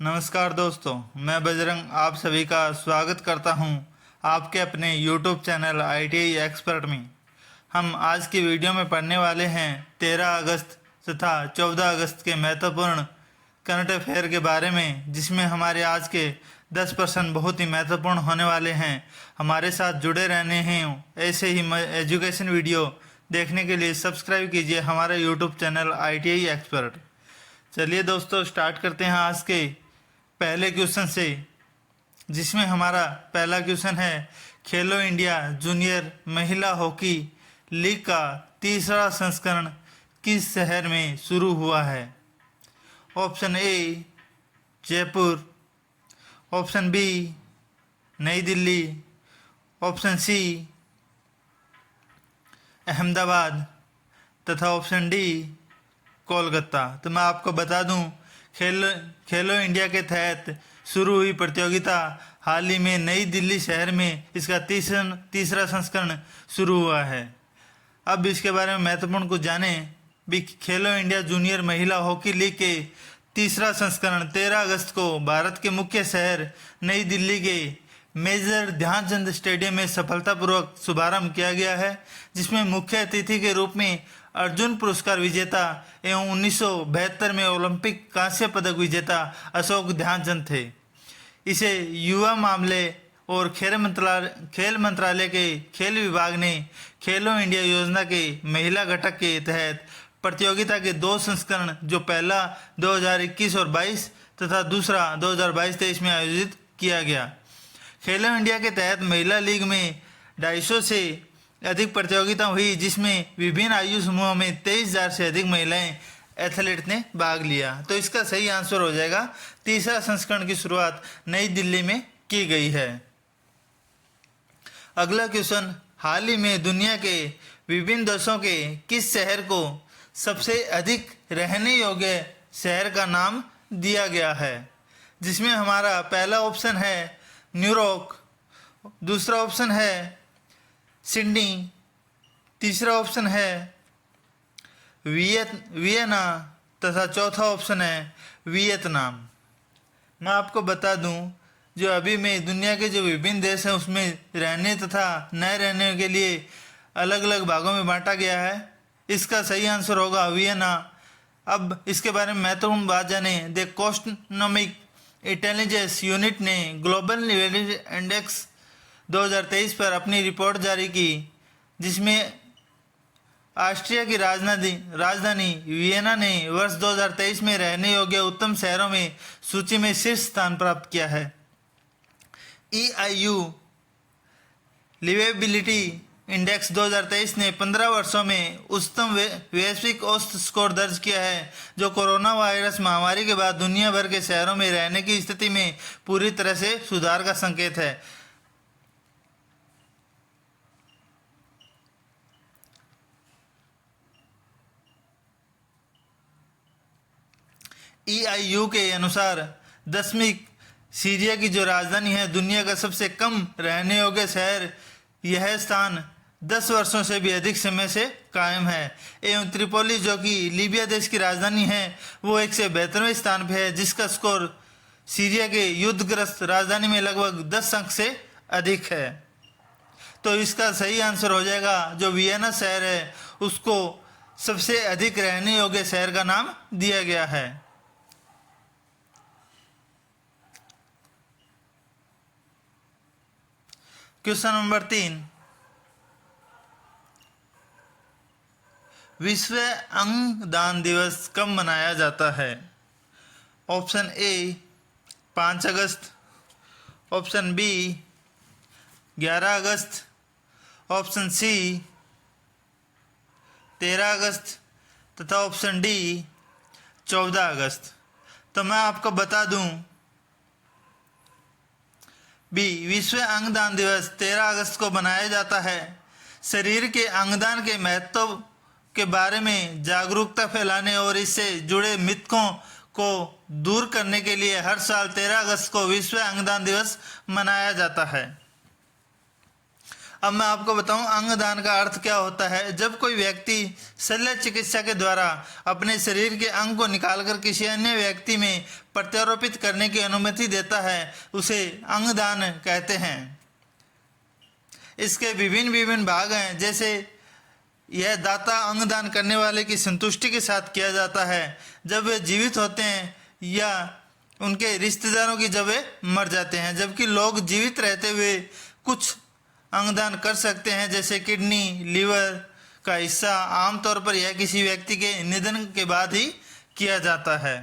नमस्कार दोस्तों, मैं बजरंग आप सभी का स्वागत करता हूं आपके अपने YouTube चैनल ITI एक्सपर्ट में। हम आज की वीडियो में पढ़ने वाले हैं 13 अगस्त तथा 14 अगस्त के महत्वपूर्ण करंट अफेयर के बारे में, जिसमें हमारे आज के 10 प्रश्न बहुत ही महत्वपूर्ण होने वाले हैं। हमारे साथ जुड़े रहने हैं ऐसे ही एजुकेशन वीडियो देखने के लिए सब्सक्राइब कीजिए हमारा YouTube चैनल ITI एक्सपर्ट। चलिए दोस्तों, स्टार्ट करते हैं आज के पहले क्वेश्चन से, जिसमें हमारा पहला क्वेश्चन है खेलो इंडिया जूनियर महिला हॉकी लीग का तीसरा संस्करण किस शहर में शुरू हुआ है। Option A Jaipur, option B New Delhi, option C Ahmedabad तथा ऑप्शन डी कोलकाता। तो मैं आपको बता दूं, खेलो इंडिया के तहत शुरू हुई प्रतियोगिता हाल ही में नई दिल्ली शहर में इसका तीसरा संस्करण शुरू हुआ है। अब इसके बारे में महत्वपूर्ण कुछ जानें भी। खेलो इंडिया जूनियर महिला हॉकी लीग के तीसरा संस्करण 13 अगस्त को भारत के मुख्य शहर नई दिल्ली के मेजर ध्यानचंद स्टेडियम में सफलतापूर्वक शुभारंभ किया गया है, जिसमें मुख्य अतिथि के रूप में अर्जुन पुरस्कार विजेता एवं 1972 में ओलंपिक कांस्य पदक विजेता अशोक ध्यानचंद थे। इसे युवा मामले और खेल मंत्रालय के खेल विभाग ने खेलो इंडिया योजना के महिला घटक के तहत प्रतियोगिता के 2 संस्करण, जो पहला 2021 और 22 तथा दूसरा 2022-23 में आयोजित किया गया। खेलो इंडिया के तहत महिला लीग में 250 से अधिक प्रतियोगिता हुई, जिसमें विभिन्न आयु समूहों में 23,000 से अधिक महिलाएं एथलीट ने भाग लिया। तो इसका सही आंसर हो जाएगा तीसरा संस्करण की शुरुआत नई दिल्ली में की गई है। अगला क्वेश्चन, हाल ही में दुनिया के विभिन्न देशों के किस शहर को सबसे अधिक रहने योग्य शहर का नाम दिया गया है। जिसमें हमारा पहला ऑप्शन है न्यूयॉर्क, दूसरा ऑप्शन है सिडनी, तीसरा ऑप्शन है वियना तथा चौथा ऑप्शन है वियतनाम। मैं आपको बता दूं, जो अभी में दुनिया के जो विभिन्न देश हैं उसमें रहने तथा न रहने के लिए अलग अलग भागों में बांटा गया है। इसका सही आंसर होगा वियना। अब इसके बारे में महत्वपूर्ण बात जाने। द कोस्टोनॉमिक इंटेलिजेंस यूनिट ने ग्लोबल लिवरेज इंडेक्स 2023 पर अपनी रिपोर्ट जारी की, जिसमें ऑस्ट्रिया की राजधानी वियना ने वर्ष 2023 में रहने योग्य उत्तम शहरों में सूची में शीर्ष स्थान प्राप्त किया है। EIU लिवेबिलिटी इंडेक्स 2023 ने 15 वर्षों में उच्चतम वैश्विक औसत स्कोर दर्ज किया है, जो कोरोना वायरस महामारी के बाद दुनिया भर के शहरों में रहने की स्थिति में पूरी तरह से सुधार का संकेत है। EIU के अनुसार दशमिक सीरिया की जो राजधानी है, दुनिया का सबसे कम रहने योग्य शहर, यह स्थान 10 वर्षों से भी अधिक समय से कायम है। एवं त्रिपोली, जो कि लीबिया देश की राजधानी है, वो 172वें स्थान पर है, जिसका स्कोर सीरिया के युद्धग्रस्त राजधानी में लगभग 10 अंक से अधिक है। तो इसका सही आंसर हो जाएगा, जो वियना शहर है उसको सबसे अधिक रहने योग्य शहर का नाम दिया गया है। क्वेश्चन नंबर 3, विश्व अंगदान दिवस कब मनाया जाता है। ऑप्शन ए 5 अगस्त, ऑप्शन बी 11 अगस्त, ऑप्शन सी 13 अगस्त तथा ऑप्शन डी 14 अगस्त। तो मैं आपको बता दूं, बी विश्व अंगदान दिवस 13 अगस्त को मनाया जाता है। शरीर के अंगदान के महत्व के बारे में जागरूकता फैलाने और इससे जुड़े मिथकों को दूर करने के लिए हर साल 13 अगस्त को विश्व अंगदान दिवस मनाया जाता है। अब मैं आपको बताऊं अंगदान का अर्थ क्या होता है। जब कोई व्यक्ति शल्य चिकित्सा के द्वारा अपने शरीर के अंग को निकालकर किसी अन्य व्यक्ति में प्रत्यारोपित करने की अनुमति देता है उसे अंगदान कहते हैं। इसके विभिन्न विभिन्न भाग हैं, जैसे यह दाता अंगदान करने वाले की संतुष्टि के साथ किया जाता है जब वे जीवित होते हैं या उनके रिश्तेदारों की जब वे मर जाते हैं, जबकि लोग जीवित रहते हुए कुछ अंगदान कर सकते हैं, जैसे किडनी, लीवर का हिस्सा। आमतौर पर यह किसी व्यक्ति के निधन के बाद ही किया जाता है।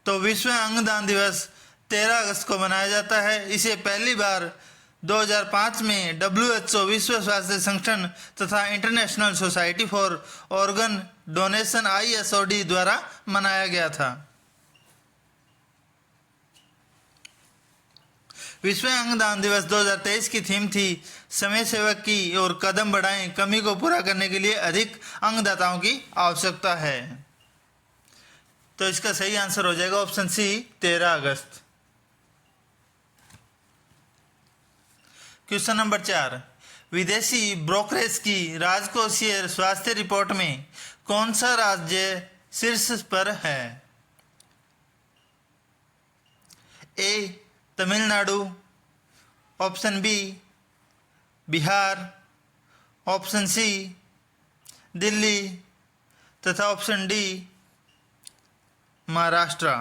तो विश्व अंगदान दिवस 13 अगस्त को मनाया जाता है। इसे पहली बार 2005 में WHO विश्व स्वास्थ्य संगठन तथा international society for organ donation ISOD द्वारा मनाया गया था। विश्व अंगदान दिवस 2023 की थीम थी समय सेवक की ओर कदम बढ़ाएं, कमी को पूरा करने के लिए अधिक अंगदाताओं की आवश्यकता है। तो इसका सही आंसर हो जाएगा ऑप्शन सी 13 अगस्त। क्वेश्चन नंबर 4, विदेशी ब्रोकरेज की राजकोषीय स्वास्थ्य रिपोर्ट में कौन सा राज्य शीर्ष पर है? A Tamil Nadu, option B Bihar, option C Delhi तथा ऑप्शन डी महाराष्ट्र।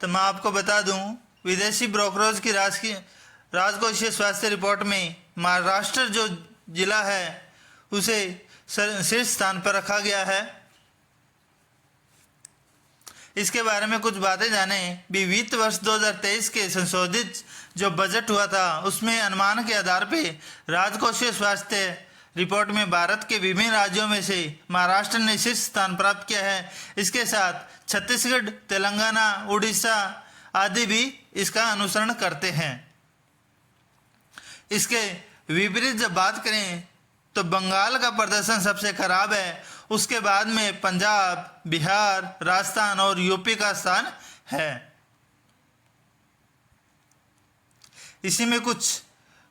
तो मैं आपको बता दूं, विदेशी ब्रोकरेज की राजकोषीय स्वास्थ्य रिपोर्ट में महाराष्ट्र जो जिला है उसे शीर्ष स्थान पर रखा गया है। इसके बारे में कुछ बातें जाने। वित्त वर्ष 2023 के संशोधित जो बजट हुआ था उसमें अनुमान के आधार पे राजकोषीय स्वास्थ्य रिपोर्ट में भारत के विभिन्न राज्यों में से महाराष्ट्र ने शीर्ष स्थान प्राप्त किया है। इसके साथ छत्तीसगढ़, तेलंगाना, उड़ीसा आदि भी इसका अनुसरण करते हैं। इसके विपरीत जब बात करें तो बंगाल का प्रदर्शन सबसे खराब है, उसके बाद में पंजाब, बिहार, राजस्थान और यूपी का स्थान है। इसी में कुछ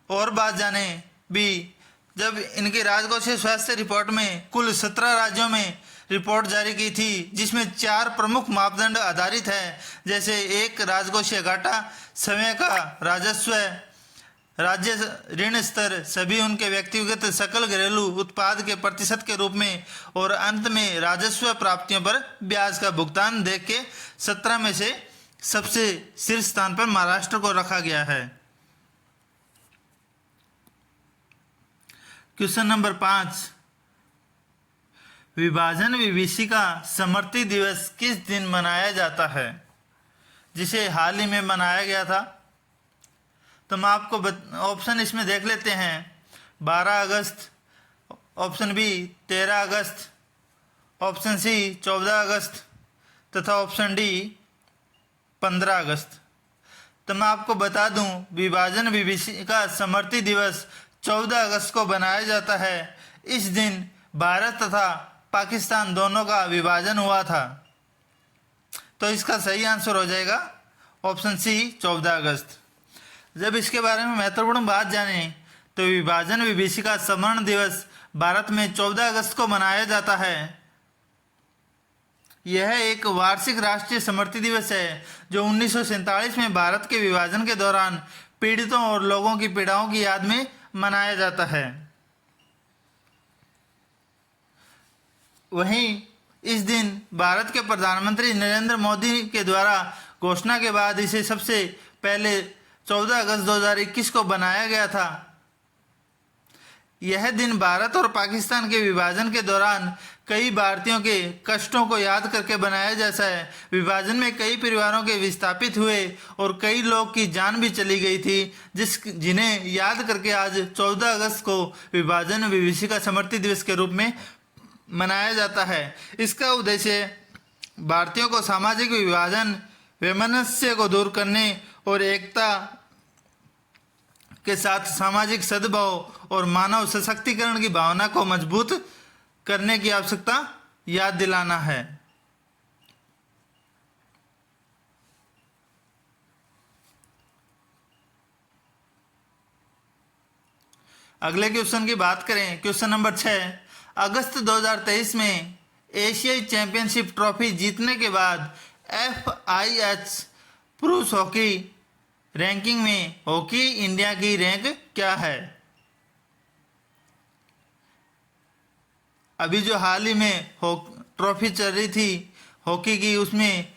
और बात जाने भी। जब इनकी राजकोषीय स्वास्थ्य रिपोर्ट में कुल 17 राज्यों में रिपोर्ट जारी की थी, जिसमें 4 प्रमुख मापदंड आधारित है, जैसे एक राजकोषीय घाटा, समय का राजस्व, राज्य ऋण स्तर, सभी उनके व्यक्तिगत सकल घरेलू उत्पाद के प्रतिशत के रूप में, और अंत में राजस्व प्राप्तियों पर ब्याज का भुगतान देख के 17 में से सबसे शीर्ष स्थान पर महाराष्ट्र को रखा गया है। क्वेश्चन नंबर 5, विभाजन विभीषिका स्मृति दिवस किस दिन मनाया जाता है, जिसे हाल ही में मनाया गया था? तो मैं आपको ऑप्शन इसमें देख लेते हैं। 12 अगस्त, ऑप्शन बी 13 अगस्त, ऑप्शन सी 14 अगस्त तथा ऑप्शन डी 15 अगस्त। तो मैं आपको बता दूं, विभाजन विभीषिका स्मृति दिवस 14 अगस्त को बनाया जाता है। इस दिन भारत तथा पाकिस्तान दोनों का विभाजन हुआ था। तो इसका सही आंसर हो जाएगा ऑप्शन सी 14 अगस्त। जब इसके बारे में महत्वपूर्ण बात जाने तो विभाजन विभीषिका स्मरण दिवस भारत में 14 अगस्त को मनाया जाता है। यह एक वार्षिक राष्ट्रीय स्मृति दिवस है जो 1947 में भारत के विभाजन के दौरान पीड़ितों और लोगों की पीड़ाओं की याद में मनाया जाता है। वहीं इस दिन भारत के प्रधानमंत्री नरेंद्र मोदी के द्वारा घोषणा के बाद इसे सबसे पहले 14 अगस्त 2021 को बनाया गया था। यह दिन भारत और पाकिस्तान के विभाजन के दौरान कई भारतीयों के कष्टों को याद करके बनाया जैसा है। विभाजन में कई परिवारों के विस्थापित हुए और कई लोग की जान भी चली गई थी, जिन्हें याद करके आज 14 अगस्त को विभाजन विभीषिका स्मृति दिवस के रूप में मनाया जाता है। इसका उद्देश्य भारतीयों को सामाजिक विभाजन, वैमनस्य को दूर करने और एकता के साथ सामाजिक सद्भाव और मानव सशक्तिकरण की भावना को मजबूत करने की आवश्यकता याद दिलाना है। अगले क्वेश्चन की बात करें, क्वेश्चन नंबर 6। अगस्त 2023 में एशियाई चैंपियनशिप ट्रॉफी जीतने के बाद FIH पुरुष हॉकी रैंकिंग में हॉकी इंडिया की रैंक क्या है? अभी जो हाल ही में ट्रॉफी चल रही थी हॉकी की, उसमें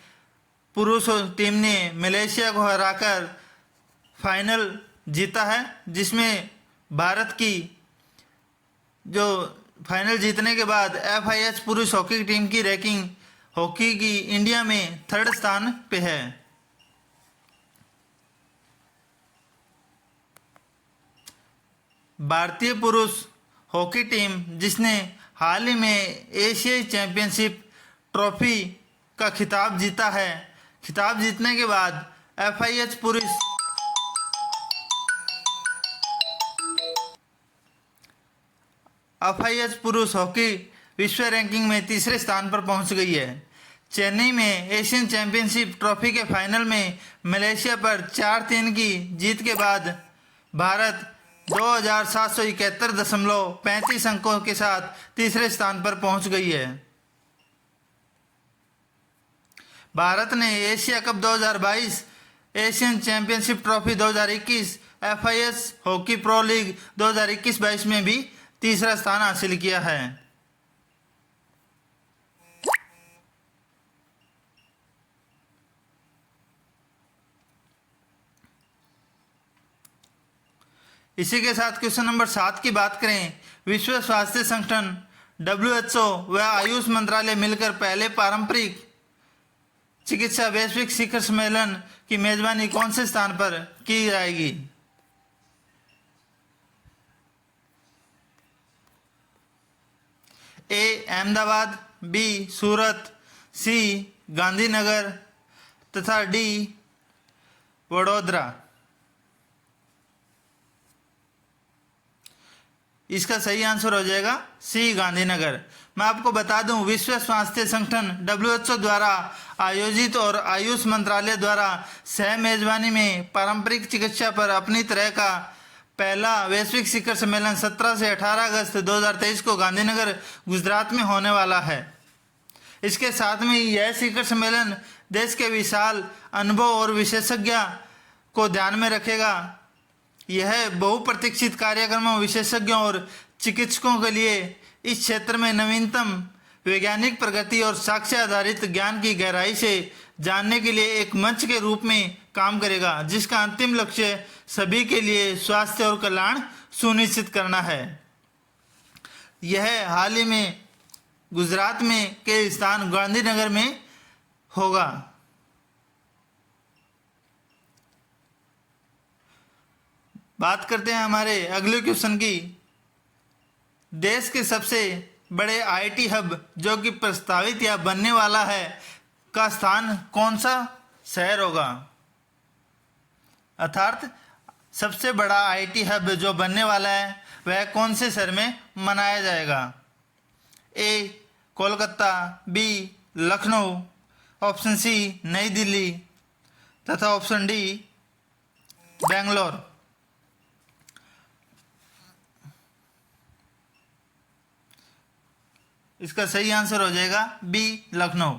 पुरुष टीम ने मलेशिया को हराकर फाइनल जीता है, जिसमें भारत की जो फाइनल जीतने के बाद FIH पुरुष हॉकी टीम की रैंकिंग हॉकी की इंडिया में 3rd स्थान पे है। भारतीय पुरुष हॉकी टीम जिसने हाल ही में एशियाई चैंपियनशिप ट्रॉफी का खिताब जीता है, खिताब जीतने के बाद FIH पुरुष हॉकी विश्व रैंकिंग में 3रे स्थान पर पहुंच गई है। चेन्नई में एशियन चैंपियनशिप ट्रॉफी के फाइनल में मलेशिया पर 4-3 की जीत के बाद भारत 2771.35 अंकों के साथ 3रे स्थान पर पहुंच गई है। भारत ने Asia cup 2022, Asian championship trophy 2021, FIH hockey pro league 2021-22 में भी 3रा स्थान हासिल किया है। इसी के साथ क्वेश्चन नंबर 7 की बात करें, विश्व स्वास्थ्य संगठन WHO व आयुष मंत्रालय मिलकर पहले पारंपरिक चिकित्सा वैश्विक शिखर सम्मेलन की मेजबानी कौन से स्थान पर की जाएगी? A Ahmedabad, B Surat, C Gandhinagar तथा D वडोदरा। इसका सही आंसर हो जाएगा C गांधीनगर। मैं आपको बता दूं, विश्व स्वास्थ्य संगठन WHO द्वारा आयोजित और आयुष मंत्रालय द्वारा सह मेजबानी में पारंपरिक चिकित्सा पर अपनी तरह का पहला वैश्विक शिखर सम्मेलन 17 से 18 अगस्त 2023 को गांधीनगर गुजरात में होने वाला है। इसके साथ में यह शिखर सम्मेलन देश के विशाल अनुभव और विशेषज्ञ को ध्यान में रखेगा। यह बहुप्रतीक्षित कार्यक्रम विशेषज्ञों और चिकित्सकों के लिए इस क्षेत्र में नवीनतम वैज्ञानिक प्रगति और साक्ष्य आधारित ज्ञान की गहराई से जानने के लिए एक मंच के रूप में काम करेगा, जिसका अंतिम लक्ष्य सभी के लिए स्वास्थ्य और कल्याण सुनिश्चित करना है। यह हाल ही में गुजरात में के स्थान गांधीनगर में होगा। बात करते हैं हमारे अगले क्वेश्चन की। देश के सबसे बड़े IT हब जो कि प्रस्तावित या बनने वाला है का स्थान कौन सा शहर होगा? अर्थात सबसे बड़ा IT हब जो बनने वाला है वह कौन से शहर में मनाया जाएगा? A Kolkata, B Lucknow, option C नई दिल्ली तथा ऑप्शन D बेंगलोर। इसका सही आंसर हो जाएगा B लखनऊ।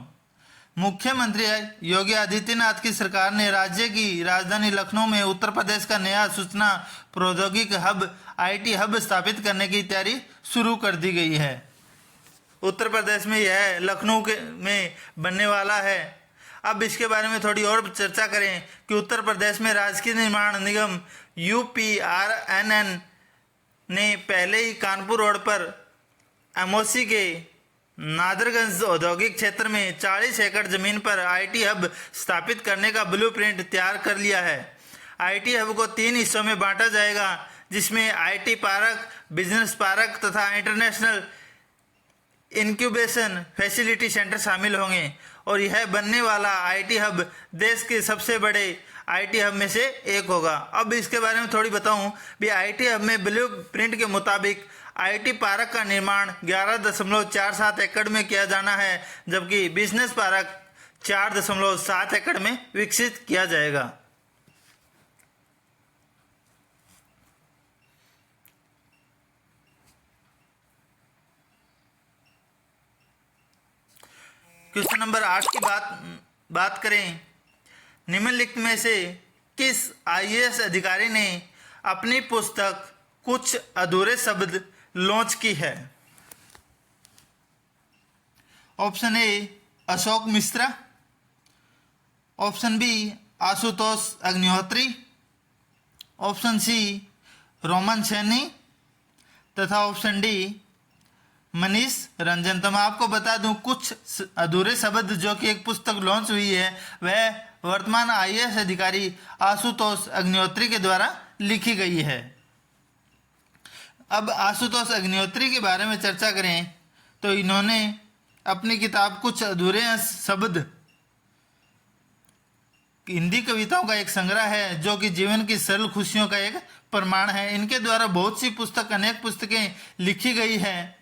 मुख्यमंत्री योगी आदित्यनाथ की सरकार ने राज्य की राजधानी लखनऊ में उत्तर प्रदेश का नया सूचना प्रौद्योगिकी हब IT हब स्थापित करने की तैयारी शुरू कर दी गई है। उत्तर प्रदेश में यह लखनऊ के में बनने वाला है। अब इसके बारे में थोड़ी और चर्चा करें कि उत्तर प्रदेश में राजकीय निर्माण निगम UPRNN ने पहले ही कानपुर रोड पर एमओसी के नादरगंज औद्योगिक क्षेत्र में 40 एकड़ जमीन पर IT हब स्थापित करने का ब्लूप्रिंट तैयार कर लिया है। IT हब को 3 हिस्सों में बांटा जाएगा, जिसमें IT पार्क, बिजनेस पार्क तथा इंटरनेशनल इंक्यूबेशन फैसिलिटी सेंटर शामिल होंगे और यह बनने वाला IT हब देश के सबसे बड़े IT हब में से एक होगा। अब इसके बारे में थोड़ी बताऊं भी। IT हब में ब्लूप्रिंट के मुताबिक IT पार्क का निर्माण 11.47 एकड़ में किया जाना है, जबकि बिजनेस पार्क 4.7 एकड़ में विकसित किया जाएगा। क्वेश्चन नंबर 8 की बात करें, निम्नलिखित में से किस आईएएस अधिकारी ने अपनी पुस्तक कुछ अधूरे शब्द लॉन्च की है? Option A Ashok Mishra, option B Ashutosh Agnihotri, option C Roman Saini तथा ऑप्शन डी मनीष रंजन। तो मैं आपको बता दूं, कुछ अधूरे शब्द जो कि एक पुस्तक लॉन्च हुई है वह वर्तमान आईएएस अधिकारी आशुतोष अग्निहोत्री के द्वारा लिखी गई है। अब आशुतोष अग्निहोत्री के बारे में चर्चा करें तो इन्होंने अपनी किताब कुछ अधूरे शब्द हिंदी कविताओं का एक संग्रह है जो कि जीवन की सरल खुशियों का एक प्रमाण है। इनके द्वारा बहुत सी अनेक पुस्तकें लिखी गई है।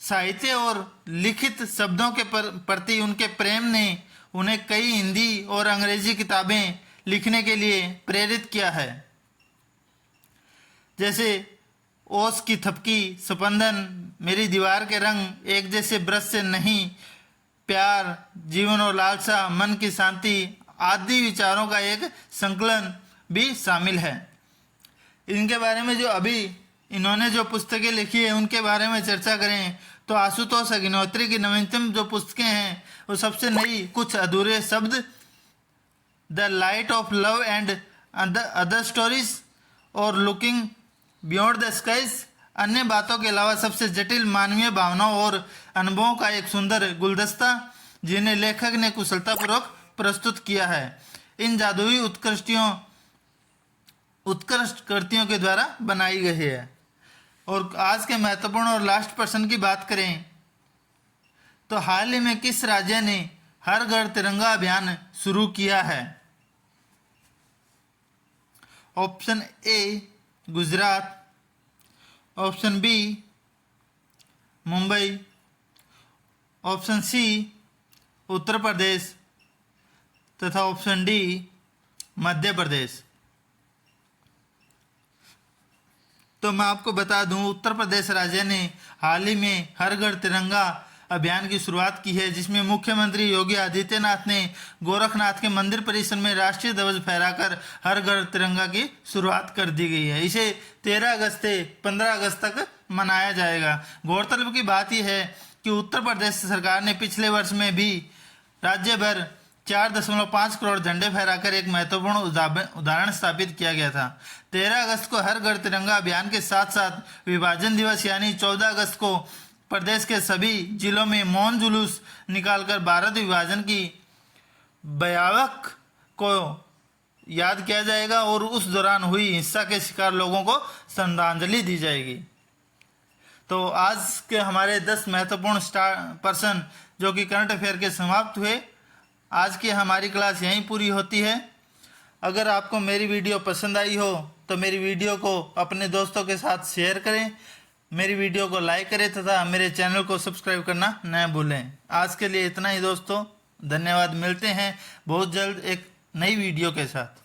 साहित्य और लिखित शब्दों के प्रति उनके प्रेम ने उन्हें कई हिंदी और अंग्रेजी किताबें लिखने के लिए प्रेरित किया है, जैसे ओस की थपकी, स्पंदन, मेरी दीवार के रंग, एक जैसे ब्रश से नहीं, प्यार, जीवन और लालसा, मन की शांति आदि विचारों का एक संकलन भी शामिल है। इनके बारे में जो अभी इन्होंने जो पुस्तकें लिखी है उनके बारे में चर्चा करें तो आशुतोष अग्निहोत्री की नवीनतम जो पुस्तकें हैं वो सबसे नई कुछ अधूरे शब्द, the light of love and other stories और लुकिंग बियॉन्ड द स्काइज, अन्य बातों के अलावा सबसे जटिल मानवीय भावनाओं और अनुभवों का एक सुंदर गुलदस्ता जिन्हें लेखक ने कुशलतापूर्वक प्रस्तुत किया है। इन जादुई उत्कृष्ट कृतियों के द्वारा बनाई गई है। और आज के महत्वपूर्ण और लास्ट प्रश्न की बात करें तो हाल ही में किस राज्य ने हर घर तिरंगा अभियान शुरू किया है? Option A Gujarat, option B Mumbai, option C Uttar Pradesh तथा ऑप्शन डी मध्य प्रदेश। तो मैं आपको बता दूं, उत्तर प्रदेश राज्य ने हाल ही में हर घर तिरंगा अभियान की शुरुआत की है, जिसमें मुख्यमंत्री योगी आदित्यनाथ ने गोरखनाथ के मंदिर परिसर में राष्ट्रीय ध्वज फहराकर हर घर तिरंगा की शुरुआत कर दी गई है। इसे 13 अगस्त से 15 अगस्त तक मनाया जाएगा। गौरतलब की बात यह है कि उत्तर प्रदेश सरकार ने पिछले वर्ष में भी राज्य भर 4.5 करोड़ झंडे फहराकर एक महत्वपूर्ण उदाहरण स्थापित किया गया था। 13 अगस्त को हर घर तिरंगा अभियान के साथ साथ विभाजन दिवस यानी 14 अगस्त को प्रदेश के सभी जिलों में मौन जुलूस निकालकर भारत विभाजन की भयावह को याद किया जाएगा और उस दौरान हुई हिंसा के शिकार लोगों को श्रद्धांजलि दी जाएगी। तो आज के हमारे 10 महत्वपूर्ण पर्सन जो कि करंट अफेयर के समाप्त हुए। आज की हमारी क्लास यहीं पूरी होती है। अगर आपको मेरी वीडियो पसंद आई हो तो मेरी वीडियो को अपने दोस्तों के साथ शेयर करें, मेरी वीडियो को लाइक करें तथा मेरे चैनल को सब्सक्राइब करना न भूलें। आज के लिए इतना ही दोस्तों, धन्यवाद। मिलते हैं बहुत जल्द एक नई वीडियो के साथ।